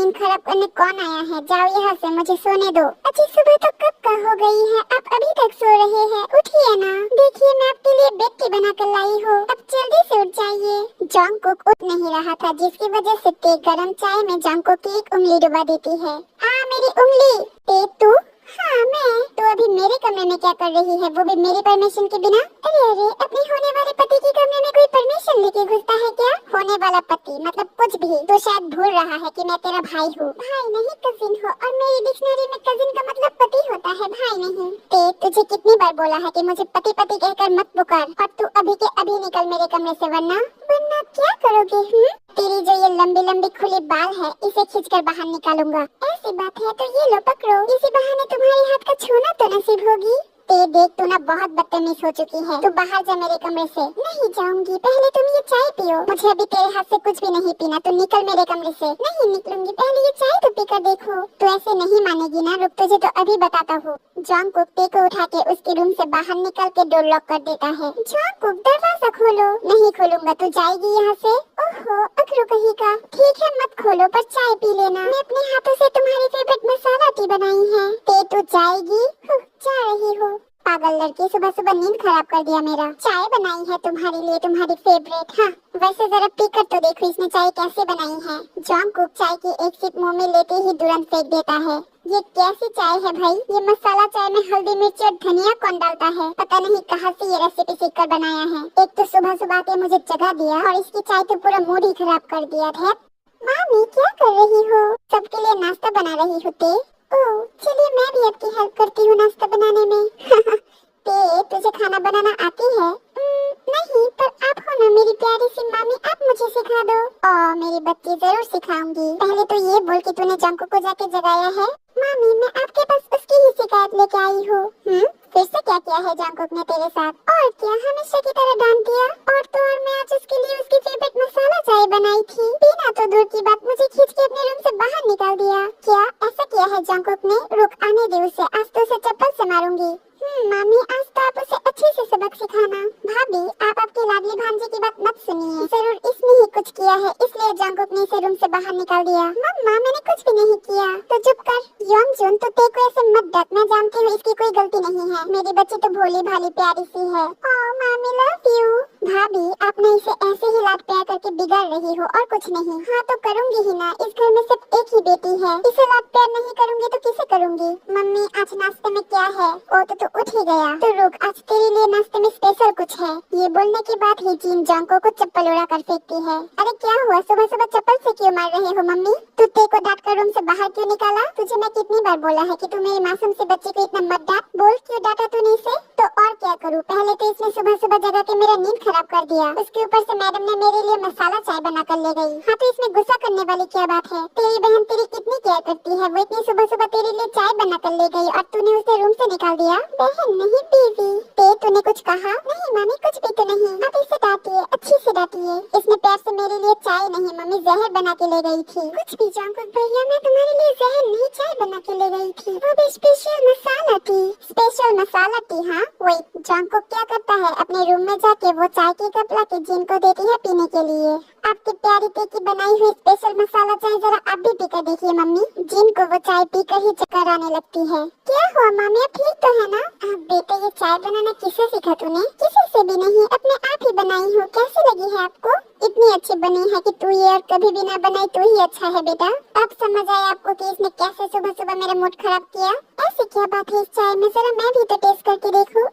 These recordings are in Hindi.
नींद खराब करने कौन आया है? जाओ यहाँ से, मुझे सोने दो। अच्छी सुबह तो कब का हो गई है, आप अभी तक सो रहे हैं? उठिए ना, देखिए मैं आपके लिए बेड टी बना कर लाई हूँ, अब जल्दी से उठ जाइए। जंगकुक उठ नहीं रहा था, जिसकी वजह से ते गरम चाय में जंगकुक की एक उंगली डुबा देती है। मेरी उंगली। ते तू? हाँ मैं। तो अभी मेरे कमरे में क्या कर रही है, वो भी मेरी परमिशन के बिना? अरे अरे, अपने होने वाले पति के कमरे में कोई परमिशन लेके घुसता है क्या? होने वाला पति मतलब कुछ भी, तो शायद भूल रहा है कि मैं तेरा भाई हूँ। भाई नहीं कजिन हो, और मेरी डिक्शनरी में कजिन का मतलब पति होता है, भाई नहीं। ते तुझे कितनी बार बोला है कि मुझे पति पति कहकर मत पुकार, और तू अभी के अभी निकल मेरे कमरे से, वरना क्या करोगे? तेरी जो ये लंबी लंबी खुली बाल है, इसे खींचकर बाहर निकालूंगा। ऐसी बात है तो ये लो पकड़ो, इसी बहाने तुम्हारे हाथ का छूना तो नसीब होगी। ते देख, तू ना बहुत बदतमीज हो चुकी है, तू बाहर जा मेरे कमरे से। नहीं जाऊंगी, पहले तुम ये चाय पियो। मुझे अभी तेरे हाथ से कुछ भी नहीं पीना, तू निकल मेरे कमरे से। नहीं निकलूंगी, पहले ये चाय तो पीकर देखो। तू ऐसे नहीं मानेगी ना, रुक तुझे तो अभी बताता हूँ। जंगकुक ते को उठा के उसके रूम से बाहर निकल के डोर लॉक कर देता है। जंगकुक दरवाजा खोलो। नहीं खोलूंगा, तू जाएगी यहाँ से? ओहो, अखरू कहीं का। ठीक है मत खोलो, पर चाय पी लेना, मैं अपने हाथों से तुम्हारी फेवरेट मसाला टी बनाई है। ते तू जाएगी? जा रही हो। पागल लड़की, सुबह सुबह नींद खराब कर दिया मेरा। चाय बनाई है तुम्हारे लिए, तुम्हारी फेवरेट। हाँ वैसे जरा पीकर तो देखो इसने चाय कैसे बनाई है। जंगकुक चाय की एक सिप मुंह में लेते ही तुरंत फेंक देता है। ये कैसी चाय है भाई? ये मसाला चाय में हल्दी मिर्च और धनिया कौन डालता है? पता नहीं कहाँ से ये रेसिपी सीख कर बनाया है। एक तो सुबह सुबह के मुझे जगा दिया, और इसकी चाय तो पूरा मूड ही खराब कर दिया है। मामी क्या कर रही हो? सबके लिए नाश्ता बना रही होते। ओह चलिए, मैं भी आपकी हेल्प करती हूँ नाश्ता बनाने में। ते तुझे खाना बनाना आती है? नहीं, पर आप हो ना मेरी प्यारी सी मामी, आप मुझे सिखा दो। मेरी बच्ची, जरूर सिखाऊंगी। पहले तो ये बोल कि तूने जंगकुक को जाके जगाया है। मामी मैं आपके पास उसकी ही शिकायत लेके आई हूँ। फिर से क्या किया है जंगकुक ने तेरे साथ? और क्या, हमेशा की तरह डांट दिया। और तो और मैं आज उसके लिए उसकी फेवरेट मसाला चाय बनाई थी, पीना तो दूर की बात, मुझे खींच के अपने रूम से बाहर निकाल दिया। क्या ऐसा किया है जंगकुक ने? रुक, आने दे उसे, आज तो उसे चप्पल से मारूंगी। मामी आज तो आप उसे अच्छे से सबक सिखाना। भाभी आप आपकी लाडली भांजी की बात मत सुनिए, जरूर इसने ही कुछ किया है, इसलिए जंगकुक ने इसे रूम से बाहर निकाल दिया। मम्मा मैंने कुछ भी नहीं किया। तो चुप कर। योंगजुन तो ते को ऐसे मत डांट, मैं जानती हूँ इसकी कोई गलती नहीं है। मेरी बच्ची तो भोली भाली प्यारी सी है। मामी लव यू। भाभी आपने इसे ऐसे ही लाड प्यार करके बिगाड़ रही हो, और कुछ नहीं। हाँ तो करूँगी ही ना, इस घर में सिर्फ एक ही बेटी है, इसे लाड प्यार नहीं करूँगी तो किसे करूँगी? मम्मी आज नाश्ते में क्या है? ओ तो उठ ही गया। तो रुक, आज तेरे लिए नाश्ते में स्पेशल कुछ है। ये बोलने के बाद ही जीन जंगकुक को चप्पल उड़ा कर फेंकती है। अरे क्या हुआ, सुबह सुबह चप्पल से क्यों मार रहे हो मम्मी? तू ते को डांट कर रूम से बाहर क्यों निकाला? तुझे मैं कितनी बार बोला है कि तू मेरी मासूम सी बच्ची को इतना मत डांट। बोल क्यों डांटा तूने इसे? तो और क्या करूँ, पहले तो इसने सुबह सुबह जगा के मेरा नींद खराब कर दिया, उसके ऊपर से मैडम ने मेरे लिए मसाला चाय बना कर ले गयी। हाँ तो इसमें गुस्सा करने वाली क्या बात है? तेरी बहन तेरी कितनी केयर करती है, वो इतनी सुबह सुबह तेरे लिए चाय बना कर ले गयी, और तूने उसे रूम से निकाल दिया। बहन नहीं बीवी। ते तूने कुछ कहा? नहीं मामी कुछ भी तो नहीं। आप इसे डांटिए, अच्छी से डांटिए। इसने प्यार से मेरे लिए चाय नहीं मम्मी जहर बना के ले गई थी। कुछ भी जंगकुक भैया, मैं तुम्हारे लिए जहर नहीं चाय बना के ले गई थी, वो भी स्पेशल मसाला टी। स्पेशल मसाला टी? हाँ वही। जंगकुक क्या करता है, अपने रूम में जाके वो चाय की कप ला के जिन को देती है पीने के लिए। आपकी प्यारी ते की बनाई हुई स्पेशल मसाला चाय जरा आप भी पीकर देखिए मम्मी। जिन को वो चाय पीकर ही चक्कर आने लगती है। क्या हुआ मामी, आप ठीक तो है ना? बेटे ये चाय बनाना किसे सीखा तूने? किसी से भी नहीं, अपने आप ही बनाई हूँ। कैसी लगी है आपको? इतनी अच्छी बनी है कि तू ये और कभी भी ना बनाई तो ही अच्छा है बेटा। अब समझ आया आपको कि इसने कैसे सुबह सुबह मेरा मूड खराब किया? ऐसी क्या बात है इस चाय में, जरा मैं भी तो टेस्ट करके देखूं।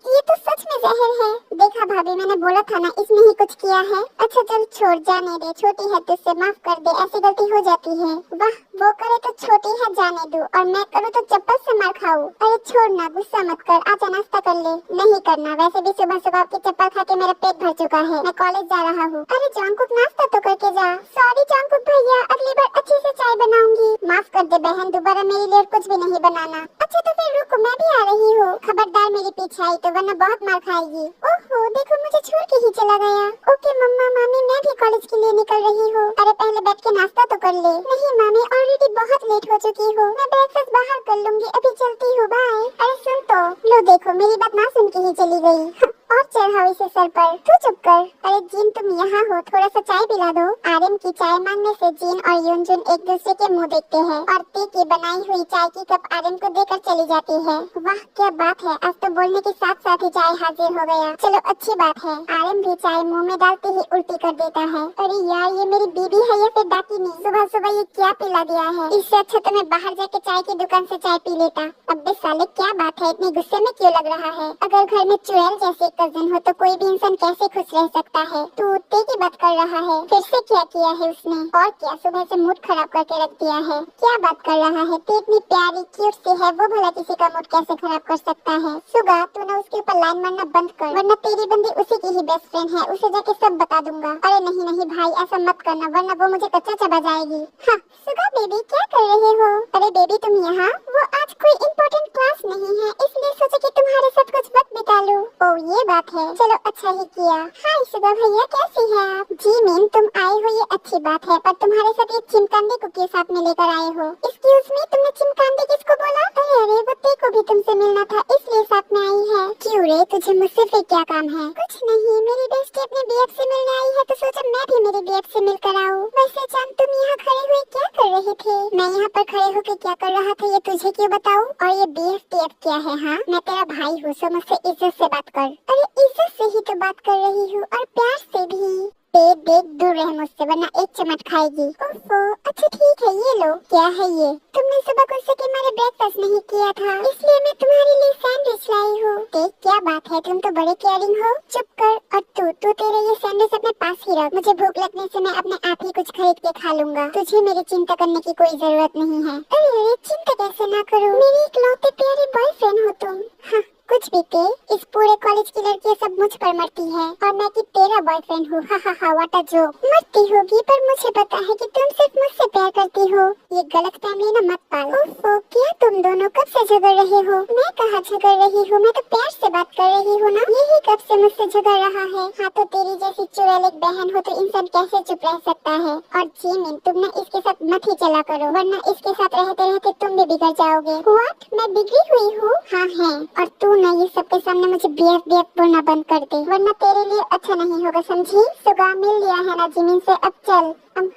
ये तो सच में जहर है। देखा भाभी, मैंने बोला था ना इसने ही कुछ किया है। अच्छा चल छोड़, जाने दे, छोटी है तुझसे माफ कर दे, ऐसी गलती हो जाती है। वाह, वो करे तो छोटी है जाने दो, और मैं करूँ तो चप्पल से मार खाऊं। अरे छोड़ ना, गुस्सा मत कर, आजा नाश्ता कर ले। नहीं करना, वैसे भी सुबह सुबह आपकी चप्पल खा के मेरा पेट भर चुका है, मैं कॉलेज जा रहा हूँ। अरे जंगकुक नाश्ता तो करके जा। सॉरी जंगकुक भैया, अगली बार अच्छे से चाय बनाऊंगी। माफ कर दे बहन, दोबारा मेरे लिए कुछ भी नहीं बनाना। अच्छा तो फिर रुको, मैं भी आ रही हूँ। खबरदार मेरे पीछे आई तो वरना बहुत मार खाएगी। ओहो देखो, मुझे छोड़ के ही चला गया। ओके मम्मा मामी, मैं भी कॉलेज के लिए निकल रही हूँ। अरे पहले बैठ के नाश्ता तो कर ले। नहीं मामी, ऑलरेडी बहुत लेट हो चुकी हूँ, मैं ब्रेकफास्ट बाहर कर लूंगी, अभी चलती हूँ, बाय। अरे सुन तो लो, देखो मेरी बात ना सुन के ही चली गई। और चढ़ाओ इसे सर पर। तू चुप कर। अरे जीन तुम यहाँ हो, थोड़ा सा चाय पिला दो। आर्यन की चाय मांगने से जीन और यूनजुन एक दूसरे के मुंह देखते हैं और ते की बनाई हुई चाय की कप आर्यन को देकर चली जाती है। वाह क्या बात है, आज तो बोलने के साथ साथ ही चाय हाजिर हो गया। चलो अच्छी बात है। आर्यन भी चाय मुंह में डालते ही उल्टी कर देता है। अरे यार ये मेरी बीबी है या फिर डाकिनी? सुबह सुबह ये क्या पिला दिया है? इससे अच्छा तो मैं बाहर जाके चाय की दुकान से चाय पी लेता। अबे साले क्या बात है, इतने गुस्से में क्यों लग रहा है? अगर घर में चुड़ैल जैसे कजिन हो तो कोई भी इंसान कैसे खुश रह सकता है? तू ते की बात कर रहा है? फिर से क्या किया है उसने? और क्या सुबह से मूड खराब करके रख दिया है? क्या बात कर रहा है? ते इतनी प्यारी क्यूट सी है, वो भला किसी का मूड कैसे खराब कर सकता है? सुगा तूने उसके ऊपर लाइन मारना बंद कर, वरना तेरी बंदी उसी की ही बेस्ट फ्रेंड है, उसे जाके सब बता दूंगा। अरे नहीं नहीं भाई ऐसा मत करना, वरना वो मुझे कच्चा चबा जाएगी। हाँ सुगा बेबी क्या कर रहे हो? अरे बेबी तुम यहाँ? वो आज कोई इम्पोर्टेंट क्लास नहीं है इसलिए सोचा कि तुम्हारे साथ कुछ वक्त बिता लूं। ओ ये बात है, चलो अच्छा ही किया। हाय सुगा भैया कैसी है आप? जी मीन तुम आए हो ये अच्छी बात है, पर तुम्हारे साथ ये चिमकांडे को क्यों साथ में लेकर आए हो? एक्सक्यूज मी तुमने चिमकांडे किसको बोला? अरे वो ते को भी तुमसे मिलना था इसलिए साथ में आई है। क्यों रे तुझे मुझसे फिर क्या काम है? कुछ नहीं, मेरी बेस्टी अपने बीएफ से मिलने आई है तो सोचा मैं भी मेरी बीएफ से मिलकर आऊं। वैसे चांद तुम यहाँ खड़े हुए क्या कर रहे थे? मैं यहाँ पर खड़े होकर क्या कर रहा था ये तुझे क्यों बताऊं? और ये बीएफ टीएफ क्या है? हाँ मैं तेरा भाई हूँ, सो मुझसे इज्जत से बात कर। अरे इज्जत से ही तो बात कर रही हूँ और प्यार से भी। देख दूर रहे मुझसे वरना एक चमट खाएगी। ओफो अच्छा ठीक है ये लो। क्या है ये? तुमने सुबह गुस्से के मारे ब्रेकफास्ट नहीं किया था इसलिए मैं तुम्हारे लिए सैंडविच लाई हूँ। देख क्या बात है, तुम तो बड़े केयरिंग हो। चुप कर। और तू तेरे ये सैंडविच अपने पास ही रख, मुझे भूख लगने से मैं अपने आप ही कुछ खरीद के खा लूंगा। तुझे मेरी चिंता करने की कोई जरूरत नहीं है। अरे चिंता कैसे ना करो, मेरी इकलौते प्यारे बॉयफ्रेंड हो तुम। हाँ कुछ भी ते, इस पूरे कॉलेज की लड़कियां सब मुझ पर मरती है और मैं कि तेरा बॉयफ्रेंड हूँ। हा व्हाट अ जोक। मरती होगी पर मुझे पता है कि तुम सिर्फ मुझसे प्यार करती हो। ये गलत फैमिली ना मत पालो। ओफो क्या तुम दोनों कब से झगड़ रहे हो? मैं कहाँ झगड़ रही हूँ, मैं तो प्यार से बात कर रही हूँ ना। यही कब से मुझसे झगड़ रहा है? हाँ तो तेरी जैसी चुड़ैल एक बहन हो तो इंसान कैसे चुप रह सकता है? और जीमिन तुमने इसके साथ मत ही चला करो वरना इसके साथ रहते रहते तुम भी बिगड़ जाओगे। व्हाट मैं बिगड़ी हुई हूँ? हाँ है। और तू ना ये सबके सामने मुझे बीएफ बोलना बंद कर दे वरना तेरे लिए अच्छा नहीं होगा समझी? सुगा मिल लिया है ना जिमिन से, अब चल।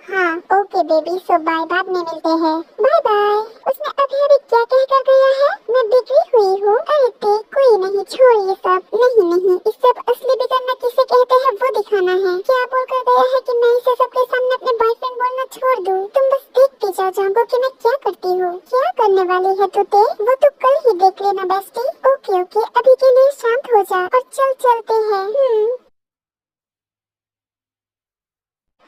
हाँ ओके बेबी, सो बाय, बाद में मिलते हैं। Bye bye. उसने अभी क्या कह कर गया है? मैं बिगड़ी हुई हूँ? अरे ते कोई नहीं, छोड़ ये सब। नहीं इस सब असली बिगड़ना किसे कहते हैं वो दिखाना है। क्या बोल कर गया है कि मैं इसे सबके सामने अपने बॉयफ्रेंड बोलना छोड़ दूँ? तुम बस देखती जाओ जांगो कि मैं क्या करती हूँ। क्या करने वाली है तू ते? वो तो कल ही देख लेना बेस्टी। ओके अभी के लिए शांत हो जा और चलते हैं।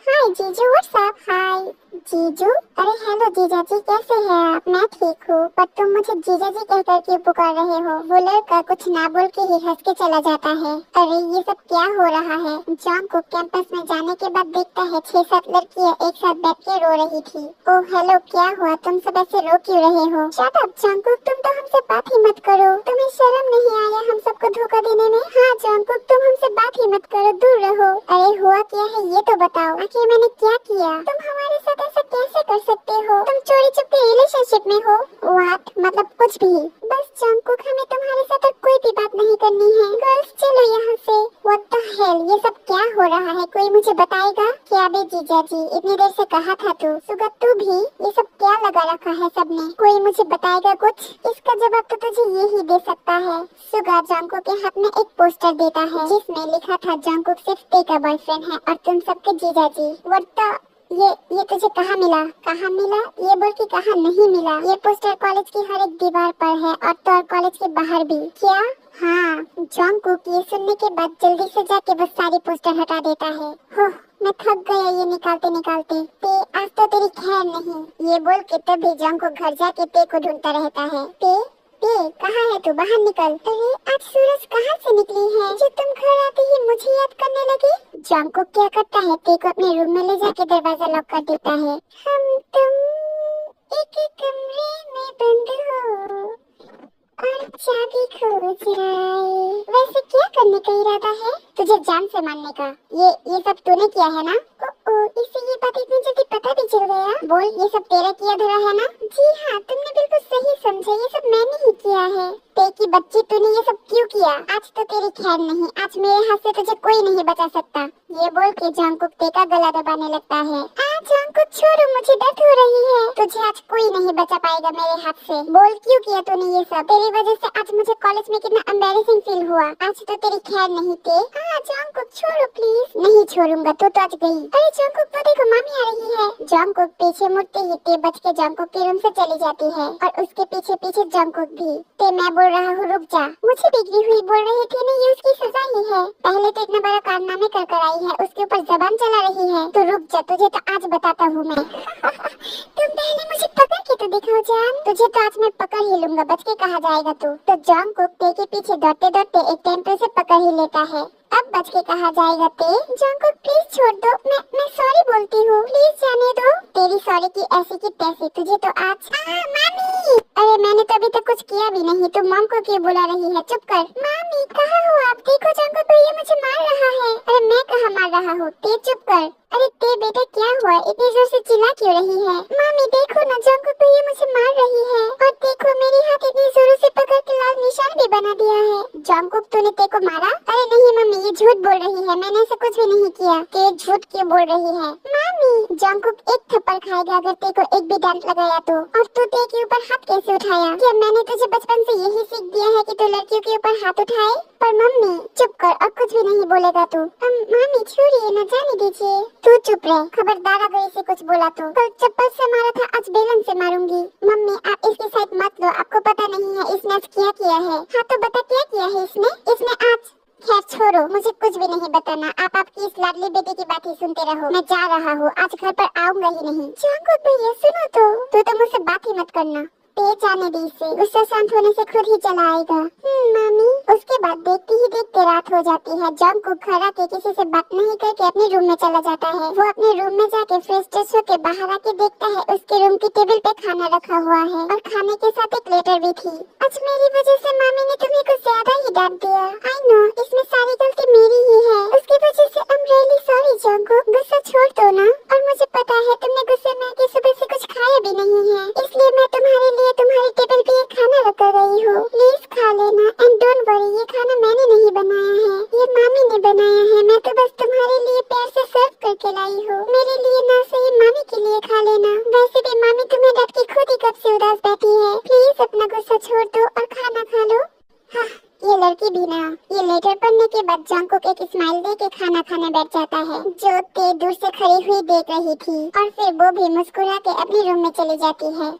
हाय जीजू व्हाट्सअप। हाय जीजू। अरे हेलो जीजा जी कैसे हैं आप? मैं ठीक हूँ, पर तुम मुझे जीजा जी कहकर क्यों पुकार रहे हो? वो लड़का कुछ ना बोल के ही हंस के चला जाता है। अरे ये सब क्या हो रहा है? जॉन को कैंपस में जाने के बाद देखता है 6-7 लड़कियाँ एक साथ बैठ के रो रही थी। ओह हेलो क्या हुआ, तुम सब ऐसे रो क्यों रहे हो? शट अप जॉनकुक, तुम तो हमसे बात ही मत करो। तुम्हें शर्म नहीं आया हम सबको धोखा देने में? हाँ जॉनकुक तुम हमसे बात ही मत करो, दूर रहो। अरे हुआ क्या है ये तो बताओ, आखिर मैंने क्या किया? तुम हमारे साथ ऐसा कैसे कर सकते हो? तुम चोरी चुपके रिलेशनशिप में हो? व्हाट मतलब कुछ भी? बस जॉनकुक हमें तुम्हारे साथ कोई भी बात नहीं करनी है। गर्ल्स चलो यहाँ से। व्हाट द हेल, ये सब क्या हो रहा है? कोई मुझे बताएगा? क्या बे जीजा जी इतनी देर से कहा था तू? सुगा तू भी? ये सब क्या लगा रखा है सबने? कोई मुझे बताएगा कुछ? इसका जवाब तो तुझे ये ही दे सकता है। सुगा जॉनकुक के हाथ में एक पोस्टर देता है जिसमें लिखा था जॉनकुक सिर्फ ते का बॉयफ्रेंड है और तुम सबके जीजा जी। व्हाट ये तुझे कहाँ मिला? कहाँ मिला ये बोल के कहाँ नहीं मिला? ये पोस्टर कॉलेज की हर एक दीवार पर है और तो और कॉलेज के बाहर भी। क्या? हाँ जॉनकुक ये सुनने के बाद जल्दी से जाके वो सारी पोस्टर हटा देता है। हो मैं थक गया ये निकालते निकालते। ते आज तो तेरी खैर नहीं। ये बोल के तभी जॉनकुक घर जाके ते को ढूंढता रहता है। ते कहाँ है तू? बाहर निकल। अरे आज सूरज कहाँ से निकली है जो तुम घर आते ही मुझे याद करने लगी? जॉनकुक क्या करता है, ते को अपने रूम में ले जाके दरवाजा लॉक कर देता है। हम तुम एक कमरे में बंद हो और चाबी खोज रहे। वैसे क्या करने का इरादा है? तुझे जान से मारने का। ये सब तूने किया है ना? इससे ये बात इतनी जल्दी पता भी चल गया? बोल ये सब तेरा किया धरा है ना? जी हाँ तुमने बिल्कुल सही समझा, ये सब मैंने ही किया है। ते की बच्ची, तूने ये सब क्यों किया? आज तो तेरी खैर नहीं, आज मेरे हाथ से तुझे कोई नहीं बचा सकता। ये बोल के जंगकुक ते का गला दबाने लगता है। जंगकुक छोड़ो, मुझे दर्द हो रही है। तुझे आज कोई नहीं बचा पाएगा मेरे हाथ से। बोल क्यों किया तूने ये सब? तेरी वजह से आज मुझे कॉलेज में कितना एम्बैरेसिंग फील हुआ। आज तो तेरी खैर नहीं ते। जंगकुक छोड़ो प्लीज। नहीं छोड़ूंगा, तू तो आज गई। अरे जंगकुक वो देखो, मामी आ रही है। जंगकुक पीछे मुड़ते ही ते बच के जंगकुक के रूम से चली जाती है और उसके पीछे पीछे जंगकुक भी। ते मैं बोल रहा हूँ रुक जा। मुझे बिगड़ी हुई बोल रही थी ना, ये उसकी सजा ही है। पहले तो इतना बड़ा कारनामे कर कर आई है, उसके ऊपर जबान चला रही है। तो रुक जा, तुझे तो आज बताता हूँ मैं। तुम पहले मुझे पकड़ के तो दिखाओ जान। तुझे तो आज मैं पकड़ ही लूंगा, बच के कहा जाएगा तू। तो जंगकुक ते के पीछे दौड़ते दौड़ते एक टाइम पे उसे पकड़ ही लेता है। अब बच के कहा जाएगा ते। जंगकुक प्लीज छोड़ दो, मैं सॉरी बोलती हूँ, प्लीज जाने दो। तेरी सॉरी की ऐसी की तैसी, तुझे तो आज। मामी! अरे मैंने तो अभी तक कुछ किया भी नहीं, तुम मॉम को क्यों बुला रही है? चुप कर। मामी कहाँ हो आप? देखो जंगकुक भैया मुझे मार रहा है। अरे मैं कहाँ मार रहा हूँ? ते चुप कर। अरे ते बेटा क्या हुआ, इतनी जोर से चिल्ला क्यों रही है? मामी देखो ना, जंगकुक भैया मुझे मार रही है। और देखो मेरी हाथ इतनी जोरों से पकड़ के लाल निशान भी बना दिया है। जंगकुक तूने ते को मारा? अरे नहीं मम्मी, ये झूठ बोल रही है, मैंने ऐसा कुछ भी नहीं किया। ते झूठ क्यों बोल रही है? मामी जंगकुक एक थप्पड़ खाएगा अगर ते को एक भी डांट लगाया तो। और तू ते के ऊपर हाथ कैसे उठाया? क्या मैंने तुझे बचपन से यही सीख दिया है कि तू लड़कियों के ऊपर हाथ उठाए? पर मम्मी चुप कर, अब कुछ भी नहीं बोलेगा तू। मामी छोड़िए ना, जाने दीजिए। तू चुप रह, खबरदार अगर इसे कुछ बोला तो। कल चप्पल से मारा था, आज बेलन से मारूंगी। मम्मी आप इसके साथ मत लो, आपको पता नहीं है इसने आज क्या किया है। हाँ तो बता क्या किया है इसने आज। खैर छोड़ो, मुझे कुछ भी नहीं बताना। आप आपकी इस लाडली बेटी की बात ही सुनते रहो। मैं जा रहा हूँ, आज घर पर आऊंगा ही नहीं। जंगकुक भैया सुनो तो। तू तो मुझसे बात ही मत करना। ते जाने दी इसे, गुस्सा शांत होने से खुद ही चला आएगा। मामी। उसके बाद देखते ही देखते रात हो जाती है। जंगकुक घर आके किसी से बात नहीं करके अपने रूम में चला जाता है। वो अपने रूम में जाके फ्रेश ड्रेस होके बाहर आके देखता है उसके रूम की टेबल पे खाना रखा हुआ है और खाने के साथ एक लेटर भी थी। आज मेरी वजह से मामी ने तुम्हें कुछ ज्यादा ही डांट दिया। आई नो, इसमें सारी गलती मेरी ही है। उसकी वजह से I am really sorry Jungkook. गुस्सा छोड़ दो ना। और मुझे पता है तुमने गुस्से में आके सुबह से कुछ खाया भी नहीं है, इसलिए मैं तुम्हारे लिए तुम्हारी टेबल पे ये खाना रख कर गई हूँ। प्लीज खा लेना एंड डोंट वरी, ये खाना मैंने नहीं बनाया है, ये मामी ने बनाया है। मैं तो बस तुम्हारे लिए प्यार से सर्व करके लाई हूँ। मेरे लिए ना सही मामी के लिए खा लेना। वैसे भी मामी तुम्हें डांट के खुद ही कब से उदास बैठी है। प्लीज अपना गुस्सा छोड़ दो और खाना खा लो। हाँ, ये लड़की भी ना। ये लेटर पढ़ने के बाद जंगकुक एक स्माइल दे के खाना खाने बैठ जाता है, जो ते दूर से खड़ी हुई देख रही थी। और फिर वो भी मुस्कुरा के अपने रूम में चली जाती है।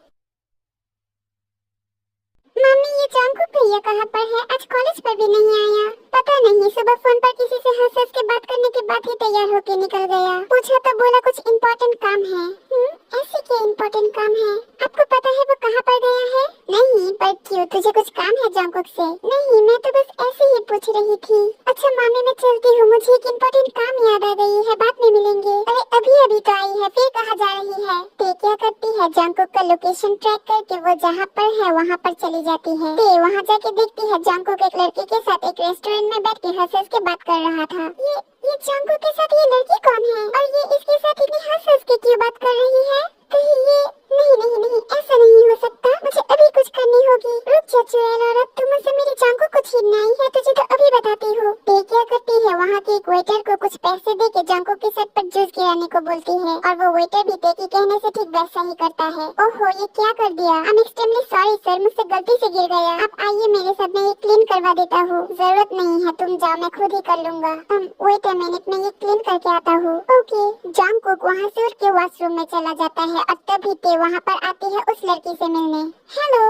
मम्मी ये जंगकुक भैया कहाँ पर है? आज कॉलेज पर भी नहीं आया। पता नहीं, सुबह फोन पर किसी से हंस हंस के बात करने के बाद ही तैयार होके निकल गया। पूछा तो बोला कुछ इम्पोर्टेंट काम है। ऐसे क्या इम्पोर्टेंट काम है? आपको पता है वो कहाँ पर गया है? नहीं, पर क्यों, तुझे कुछ काम है जंगकुक से? नहीं, मैं तो बस ऐसे ही पूछ रही थी। अच्छा मामी मैं चलती हूँ, मुझे एक इम्पोर्टेंट काम याद आ गई है, बाद में मिलेंगे। अरे अभी अभी तो आई है, फिर कहाँ जा रही है? ते क्या करती है, जंगकुक का लोकेशन ट्रैक करके वो जहाँ पर है वहाँ पर चली जाती है। ते वहाँ जाके देखती है जंगकुक एक लड़के के साथ एक रेस्टोरेंट में बैठ के हंस हंस के बात कर रहा था। ये जंगकुक के साथ ये लड़की कौन है? और ये इसके साथ इतनी हंस हंस के क्यों बात कर रही है? कहीं ये नहीं, ऐसा नहीं हो सकता। मुझे अभी कुछ करनी होगी। रुक जा चुड़ैल औरत, तुम मुझसे मेरी जंगकुक को छीनने आई है, तुझे तो अभी बताती हूँ। ते क्या करती है, वहाँ के एक वेटर को कुछ पैसे दे के जंगकुक के सर पर जूस गिराने को बोलती है और वो वेटर भी ते के कहने से ठीक वैसा ही करता है। ओहो ये क्या कर दिया? I am extremely sorry sir, मुझसे गलती से गिर गया। आप आइए मेरे साथ, मैं ये क्लीन करवा देता हूँ। जरूरत नहीं है, तुम जाओ, मैं खुद ही कर लूंगा। वेट अ मिनट, मैं ये क्लीन करके आता हूँ। ओके। जंगकुक वहाँ से उठ के वॉशरूम में चला जाता है और तभी ते वहाँ पर आती है उस लड़की से मिलने। हेलो,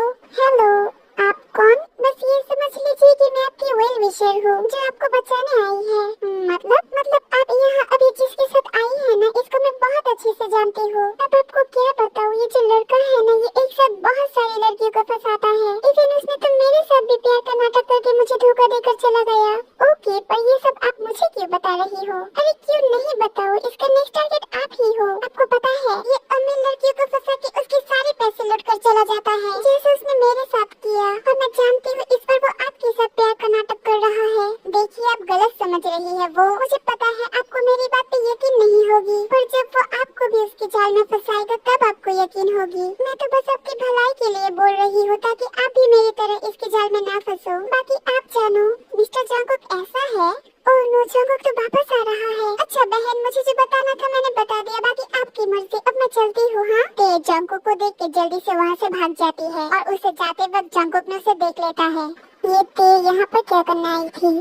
आप कौन? बस ये समझ लीजिए कि मैं आपकी वेल विशर हूँ जो आपको बचाने आई है। मतलब आप यहाँ अभी जिसके साथ आई है ना, इसको मैं बहुत अच्छे से जानती हूँ। अब आपको क्या बताऊँ, ये जो लड़का है ना, ये एक साथ बहुत सारी लड़कियों को फंसाता है। इवन उसने तो मेरे साथ भी प्यार का नाटक करके मुझे धोखा देकर चला गया। ओके, पर ये सब आप मुझे क्यों बता रही हो? अरे क्यों नहीं बताओ, इसका नेक्स्ट टारगेट आप ही हो। आपको पता है ये अमीर लड़कियों को फंसा के उसके सारे पैसे लूट कर चला जाता है, जैसे उसने मेरे साथ किया। और मैं जानती हूँ इस पर वो आपके साथ प्यार का नाटक कर रहा है। देखिए आप गलत समझ रही है। वो मुझे पता है आपको मेरी बात पे यकीन नहीं होगी, पर जब वो आपको भी उसके जाल में फंसाएगा तब आपको यकीन होगी। मैं तो बस आपकी भलाई के लिए बोल रही हूँ ताकि आप भी मेरी तरह इसके जाल में ना फंसो। बाकी आप जानो, मिस्टर जंगकुक ऐसा है। ओह नो, जंगकुक तो वापस आ रहा है। अच्छा बहन, मुझे जो बताना था मैंने बता दिया, बाकी आपकी मर्जी। अब मैं चलती हूँ। हाँ। ते जंगकुक को देख के जल्दी से वहाँ से भाग जाती है और उसे जाते वक्त जंगकुक ने उसे देख लेता है। ये ते यहाँ पर क्या करना आई थी?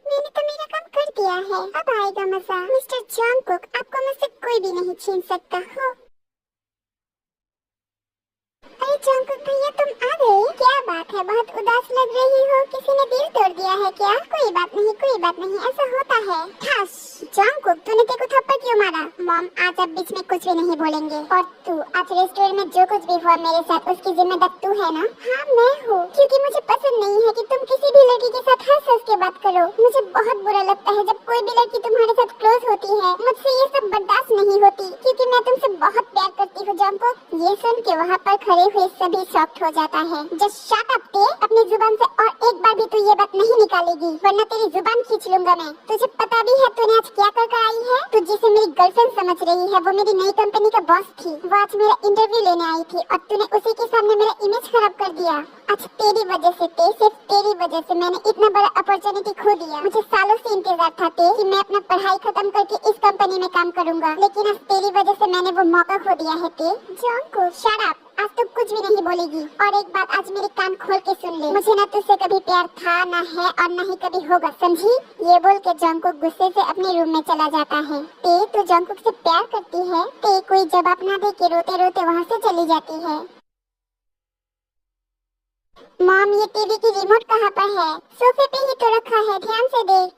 मैंने तो मेरा काम कर दिया है, अब आएगा मजा। मिस्टर जंगकुक, आपको मुझसे कोई भी नहीं छीन सकता हो। अरे जंगकुक भैया, तुम आ गए? क्या बात है, बहुत उदास लग रही हो। किसी ने दिल तोड़ दिया है क्या? कोई बात नहीं, कोई बात नहीं, ऐसा होता है। ठास। जंगकुक, तूने तेरे को थप्पड़ क्यों मारा? मॉम, आज अब बीच में कुछ भी नहीं बोलेंगे। और तू, आज रेस्टोरेंट में जो कुछ भी हुआ मेरे साथ, उसकी जिम्मेदार तू है ना? हाँ मैं हूँ, क्योंकि मुझे पसंद नहीं है कि तुम किसी भी लड़की के साथ हंस हंस के बात करो। मुझे बहुत बुरा लगता है जब कोई भी लड़की तुम्हारे साथ क्लोज होती है। मुझसे ये सब बर्दाश्त नहीं होती, क्योंकि मैं तुमसे बहुत प्यार करती हूँ जंगकुक। ये सुन के वहाँ पर खड़े हुए सभी शॉक्ड हो जाता है। जस्ट शट अप ते, अपनी जुबान से और एक बार भी तू ये बात नहीं निकालेगी, वरना तेरी जुबान खींच लूंगा मैं। तुझे पता भी है तूने आज क्या कर कर आई है? तू जिसे मेरी गर्लफ्रेंड समझ रही है, वो मेरी नई कंपनी का बॉस थी। वो आज मेरा इंटरव्यू लेने आई थी और तूने उसी के सामने मेरा इमेज खराब कर दिया। आज तेरी वजह से ते, सिर्फ तेरी वजह से मैंने इतना बड़ा अपॉर्चुनिटी खो दिया। मुझे सालों से इंतजार था ते कि मैं अपना पढ़ाई खत्म करके इस कंपनी में काम करूंगा, लेकिन आज तेरी वजह से मैंने वो मौका खो दिया है ते। जंगकुक, शट अप, आज तो कुछ भी नहीं बोलेगी। और एक बात आज मेरे कान खोल के सुन ले, मुझे ना तुझसे कभी प्यार था, ना है और ना ही कभी होगा, समझी? ये बोल के जंगकुक गुस्से से अपने रूम में चला जाता है। ते, तू जंगकुक से प्यार करती है? ते कोई जवाब ना दे के रोते रोते वहाँ से चली जाती है। मॉम, ये टीवी की रिमोट कहाँ पर है? सोफे पे ही तो रखा है, ध्यान से देख।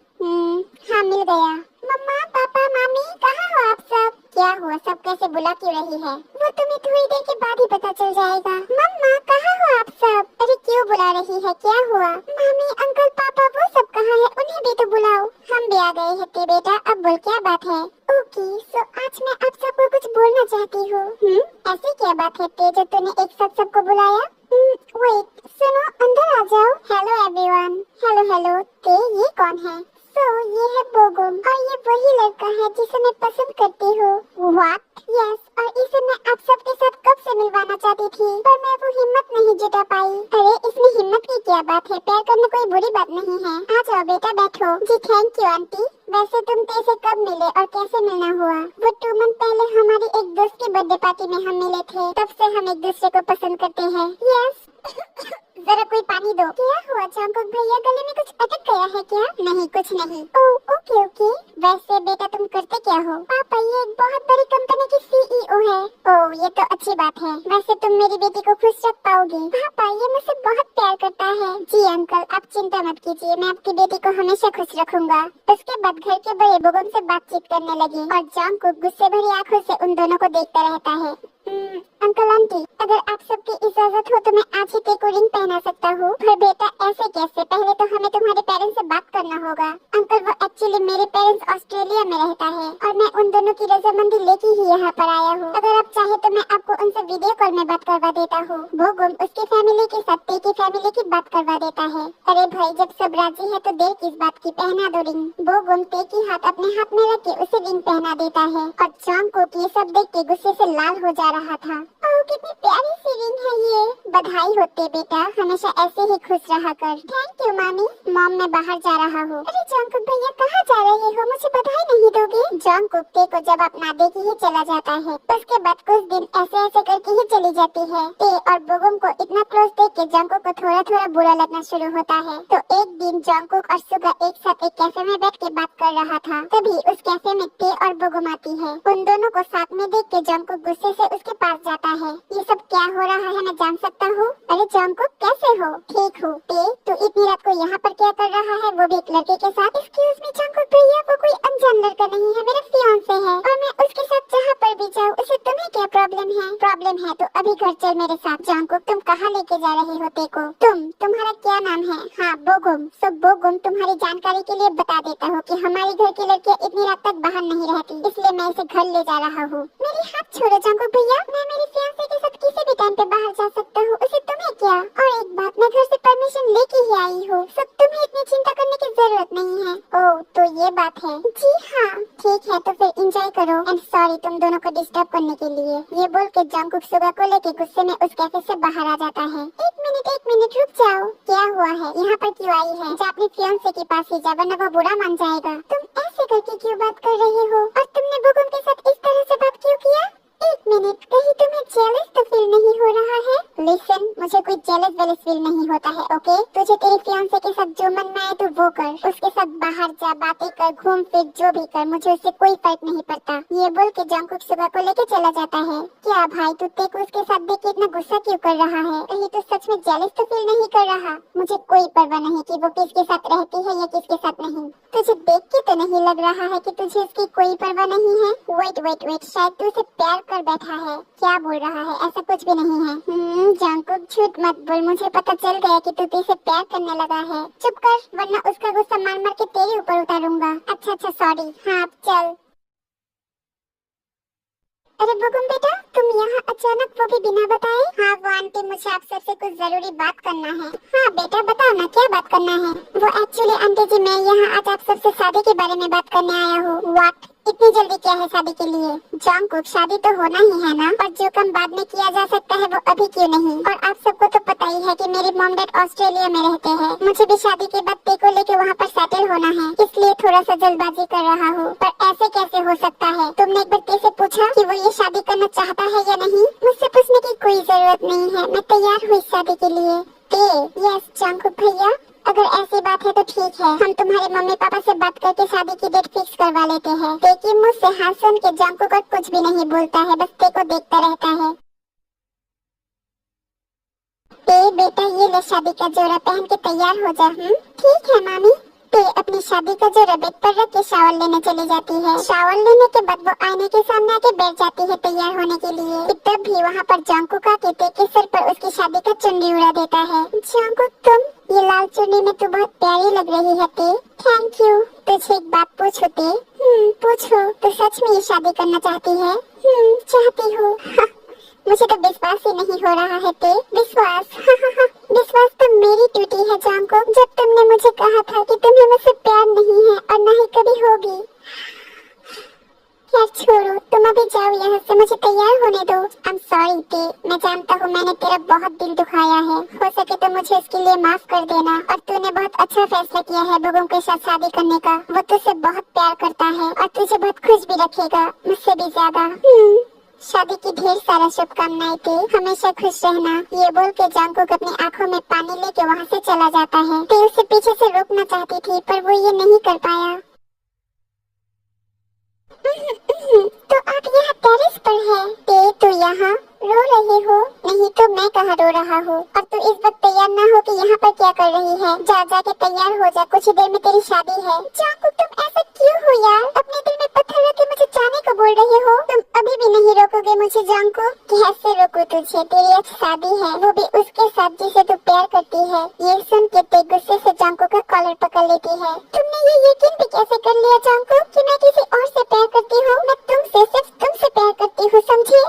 हाँ मिल गया। मम्मा, पापा, मामी, कहाँ हो आप सब? क्या हुआ, सब कैसे बुला क्यों रही है? वो तुम्हें थोड़ी देर के बाद ही पता चल जाएगा। मम्मा, कहाँ हो आप सब? अरे क्यों बुला रही है, क्या हुआ? मामी, अंकल, पापा, वो सब कहाँ है? उन्हें भी तो बुलाओ। हम भी आ गए हैं ते बेटा, अब बोल क्या बात है? ओके, सो आज मैं आप सबको कुछ बोलना चाहती हूँ। ऐसी क्या बात है ते जो तूने एक साथ सबको बुलाया? वेट, सुनो, अंदर आ जाओ। Hello everyone. हेलो हेलो ते, ये कौन है? ये है बोगुम और ये वही लड़का है जिसे मैं पसंद करती हूँ। व्हाट? यस, और इसे मैं आप सबके साथ कब से मिलवाना चाहती थी, पर मैं वो हिम्मत नहीं जुटा पाई। अरे इसमें हिम्मत की क्या बात है, प्यार करना कोई बुरी बात नहीं है। आ जाओ बेटा, बैठो। जी थैंक यू आंटी। वैसे तुम ते से कब मिले और कैसे मिलना हुआ? वो 2 मंथ पहले हमारी एक दोस्त की बर्थडे पार्टी में हम मिले थे, तब से हम एक दूसरे को पसंद करते हैं। यस। जरा कोई पानी दो। क्या हुआ जंगकुक भैया, गले में कुछ अटक गया है क्या? नहीं, कुछ नहीं। Oh okay okay. वैसे बेटा तुम करते क्या हो? पापा, ये एक बहुत बड़ी कंपनी की सीईओ है। ओह, ये तो अच्छी बात है। वैसे तुम मेरी बेटी को खुश रख पाओगे? पापा, ये मुझसे बहुत प्यार करता है। जी अंकल, आप चिंता मत कीजिए, मैं आपकी बेटी को हमेशा खुश रखूंगा। उसके बाद घर के बड़े बुजुर्ग से बातचीत करने लगे और जंगकुक गुस्से भरी आंखों से उन दोनों को देखता रहता है। अंकल आंटी, अगर आप सबकी इजाजत हो तो मैं आज ही ते को रिंग पहना सकता हूँ। पर बेटा ऐसे कैसे? पहले तो हमें तुम्हारे पेरेंट्स से बात करना होगा। अंकल, वो एक्चुअली मेरे पेरेंट्स ऑस्ट्रेलिया में रहता है और मैं उन दोनों की रजामंदी लेके ही यहाँ पर आया हूँ। अगर आप चाहे तो मैं आपको उनसे वीडियो कॉल में बात करवा देता हूँ। बोगुम उसकी फैमिली के साथ ते की फैमिली की बात करवा देता है। अरे भाई, जब सब राजी है तो देर किस बात की, पहना दो रिंग। बोगुम ते की हाथ अपने हाथ में रख के उसे रिंग पहना देता है और जंगकुक ये सब देख के गुस्से से लाल हो जा रहा था। ओह, कितनी प्यारी सी रिंग है ये। बधाई होते बेटा, हमेशा ऐसे ही खुश रहा कर। थैंक यू मामी। मॉम, मैं बाहर जा रहा हूँ। अरे जंगकुक भैया, कहाँ जा रहे हो? मुझे बधाई नहीं दोगे? जंगकुक ते को जब आप ना देखे ही चला जाता है, उसके बाद कुछ दिन ऐसे ऐसे करके ही चली जाती है। ते और बोगुम को इतना क्लोज देख के जंगकुक को थोड़ा थोड़ा बुरा लगना शुरू होता है। तो एक दिन जंगकुक और सुगा एक साथ एक कैफे में बैठ के बात कर रहा था, तभी उस कैफे में ते और बोगुम आती है। उन दोनों को साथ में देख के जंगकुक गुस्से से उसके पास जाता है। ये सब क्या हो रहा है, मैं जान सकता हूँ? अरे जंगकुक, कैसे हो? ठीक हूँ। ते, तू इतनी रात को यहाँ पर क्या कर रहा है, वो भी एक लड़के के साथ? एक्सक्यूज मी जंगकुक भैया, वो कोई अनजान लड़का नहीं है, मेरा फियांसे है और मैं उसके साथ जहाँ पर भी जाऊँ, उसे तुम्हें क्या प्रॉब्लम है? प्रॉब्लम है तो अभी घर चल मेरे साथ। जंगकुक, तुम कहाँ लेके जा रहे हो ते को? तुम्हारा क्या नाम है? हाँ बोगुम। सो बोगुम, तुम्हारी जानकारी के लिए बता देता हूँ कि हमारे घर की लड़कियाँ इतनी रात तक बाहर नहीं रहती, इसलिए मैं इसे घर ले जा रहा हूँ। मेरी हाथ छोड़ो जंगकुक भैया, मैं मेरे फियांसे के साथ किसी भी टाइम पे बाहर जा सकता हूँ, उसे तुम्हें क्या? और एक बात, मैं घर से परमिशन इन्विटेशन लेके ही आई हूँ, सब तुम्हें इतनी चिंता करने की जरूरत नहीं है। ओह तो ये बात है। जी हाँ ठीक है, तो फिर एंजॉय करो एंड सॉरी तुम दोनों को डिस्टर्ब करने के लिए। ये बोल के जंगकुक सुगा को लेके गुस्से में उस कैफे से बाहर आ जाता है। एक मिनट रुक जाओ, क्या हुआ है, यहाँ पर क्यों आई है? जा अपने फियांसे के पास ही जा, वरना वो बुरा मान जाएगा। तुम ऐसे करके क्यों बात कर रहे हो, और तुमने बुगुन के साथ इस तरह से बात क्यों किया? एक मिनट, कहीं तुम्हें जेलस तो फील नहीं हो रहा है? लिसन, मुझे कोई जेलस वेलस फील नहीं होता है, ओके? तुझे तेरे फियांसे के साथ जो मन में आए तू वो कर, उसके साथ बाहर जा, बातें कर, घूम फिर, जो भी कर, मुझे उससे कोई फर्क नहीं पड़ता। ये बोल के जंगकुक सुगा को लेके चला जाता है। क्या भाई तू तेको उसके साथ देख के इतना गुस्सा क्यों कर रहा है? कहीं तो सच में जेलस तो फील नहीं कर रहा? मुझे कोई परवाह नहीं कि वो किसके साथ रहती है या किसके साथ नहीं। तुझे देख के तो नहीं लग रहा है कि तुझे उसकी कोई परवाह नहीं है। वेट, शायद तू उसे प्यार कर बैठा है। क्या बोल रहा है, ऐसा कुछ भी नहीं है। जंगकुक झूठ मत बोल, मुझे पता चल गया कि तू तुझसे प्यार करने लगा है। चुप कर, वरना उसका गुस्सा मार मार के तेरे ऊपर उतारूंगा। अच्छा सॉरी, हाँ अब चल। अरे बुगुम बेटा, तुम यहाँ अचानक, वो भी बिना बताए? हाँ वो आंटी, मुझे आप सबसे कुछ जरूरी बात करना है। हाँ बेटा बताओ ना, क्या बात करना है? वो एक्चुअली आंटी जी, मैं यहाँ आज आप सबसे शादी के बारे में बात करने आया हूँ। व्हाट, इतनी जल्दी क्या है शादी के लिए? जंगकुक, शादी तो होना ही है ना, पर जो काम बाद में किया जा सकता है वो अभी क्यों नहीं? और आप सबको तो पता ही है कि मेरे मॉम डैड ऑस्ट्रेलिया में रहते हैं। मुझे भी शादी के बाद तेको लेके वहाँ पर सेटल होना है, इसलिए थोड़ा सा जल्दबाजी कर रहा हूँ। पर ऐसे कैसे हो सकता है? तुमने एक बार ते से पूछा कि वो ये शादी करना चाहता है या नहीं? मुझसे पूछने की कोई जरूरत नहीं है, मैं तैयार हूँ इस शादी के लिए। ते, यस जंगकुक भैया, अगर ऐसी बात है तो ठीक है, हम तुम्हारे मम्मी पापा से बात करके शादी की डेट फिक्स करवा लेते हैं। देखिए मुझसे हाथ सुन के जंगकुक कुछ भी नहीं बोलता है, बस ते को देखता रहता है। ते बेटा, ये ले शादी का जोड़ा, पहन के तैयार हो जा। ठीक है मामी। ते अपनी शादी का जोड़ा बेड पर रख के शावर लेने चली जाती है। शावर लेने के बाद वो आईने के सामने आके बैठ जाती है तैयार होने के लिए। तब भी वहाँ पर जंगकुक आके ते के सर पर उसकी शादी का चुनरी उड़ा देता है। जंगकुक, तुम, ये लाल चुन्नी में तू बहुत प्यारी लग रही है ते। Thank you. तुझे एक बात पूछो ते? पूछो। तो सच में ये शादी करना चाहती है? चाहती हूँ। मुझे तो विश्वास ही नहीं हो रहा है ते। विश्वास? विश्वास तो मेरी ड्यूटी है जंगकुक। जब तुमने मुझे कहा था कि तुम्हें मुझसे प्यार नहीं है और न ही कभी होगी। यार छोड़ो, तुम अभी जाओ यहाँ से, मुझे तैयार होने दो। I'm sorry ते, मैं जानता हूँ मैंने तेरा बहुत दिल दुखाया है, हो सके तो मुझे इसके लिए माफ कर देना। और तूने बहुत अच्छा फैसला किया है बुगुम के साथ शादी करने का। वो तुझसे बहुत प्यार करता है और तुझे बहुत खुश भी रखेगा, मुझसे भी ज्यादा। शादी की ढेर सारा शुभकामनाएं ते, हमेशा खुश रहना। ये बोल के जंगकुक अपनी आंखों में पानी लेके वहाँ से चला जाता है। ते उसे पीछे से रोकना चाहती थी, पर वो ये नहीं कर पाया। तो आप यहाँ टेरेस पर है? ते, तू यहाँ रो रहे हो? नहीं तो मैं कहाँ रो रहा हूँ। और तू इस वक्त तैयार ना हो कि यहाँ पर क्या कर रही है? जा के तैयार हो जा, कुछ ही देर में तेरी शादी है। जंगकुक, तुम ऐसा क्यों हो यार? अपने दिल में पत्थर रख के मुझे जाने को बोल रहे हो? तुम अभी भी नहीं रोकोगे मुझे जंगकुक? कैसे रोकूं तुझे? तेरी आज शादी है, वो भी उसके साथ जिसे तू प्यार करती है। ये सुन के ते गुस्से से जंगकुक का कॉलर पकड़ लेती है। तुमने ये यकीन भी कैसे कर लिया जंगकुक कि मैं किसी और से प्यार करती हूँ? मैं तुमसे, सिर्फ तुमसे प्यार करती हूँ, समझे?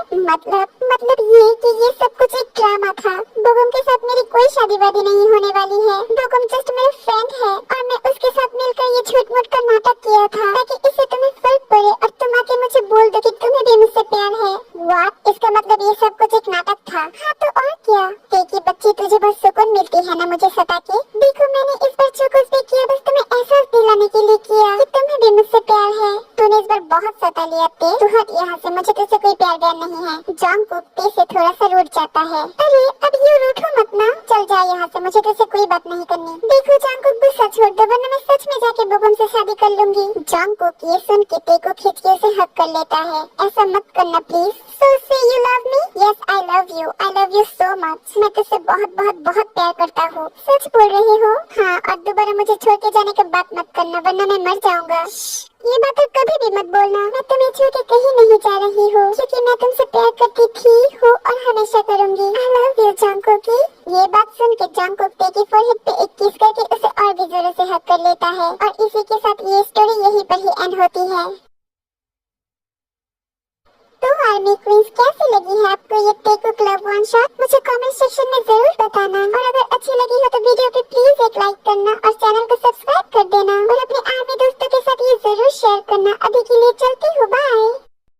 मतलब ये कि ये सब कुछ एक ड्रामा था। बुगुम के साथ मेरी कोई शादी वादी नहीं होने वाली है। बुगुम जस्ट मेरा फ्रेंड है और मैं उसके साथ मिलकर ये झूठ मूठ का नाटक किया था ताकि इससे तुम्हें फर्क पड़े और तुम आके मुझे बोल दो कि तुम्हें भी मुझसे प्यार है। व्हाट? इसका मतलब ये सब कुछ एक नाटक था? हाँ तो और क्या? देखी बच्ची, तुझे बहुत सुकून मिलती है ना मुझे सता के? देखो मैंने इस बार जो कुछ भी किया बस तुम्हें एहसास दिलाने के लिए किया कि तुम्हें भी मुझसे प्यार है। तूने इस बार बहुत सता लिया ते, तू हट यहाँ से, मुझे तुझसे कोई प्यार व्यार नहीं है। जंगकुक ते से थोड़ा सा रूठ जाता है। अरे अब ये रूठो मत ना, चल जा यहाँ से, मुझे तुझसे कोई बात नहीं करनी। देखो जंगकुक, गुस्सा छोड़ दो वरना मैं सच में जाके बुगुम से शादी कर लूंगी। जंगकुक ये सुन के ते को खींच के उसे हक कर लेता है। ऐसा मत करना please. So say you love me? Yes, I love you so much. मैं तुझसे बहुत बहुत बहुत प्यार करता हूँ। सच बोल रहे हो? हाँ, और दोबारा मुझे छोड़ के जाने की बात मत करना वरना मैं मर जाऊंगा। ये बात अब कभी भी मत बोलना। मैं तुम्हें छोड़ के कहीं नहीं जा रही हूँ क्योंकि मैं तुमसे प्यार करती थी हूँ और हमेशा करूँगी। I love you Jungkook. ये बात सुन के जंगकुक ते की फोरहेड पे एक किस करके उसे और भी जोरों से हक कर लेता है और इसी के साथ ये स्टोरी यहीं पर ही एंड होती है। तो आर्मी क्वीन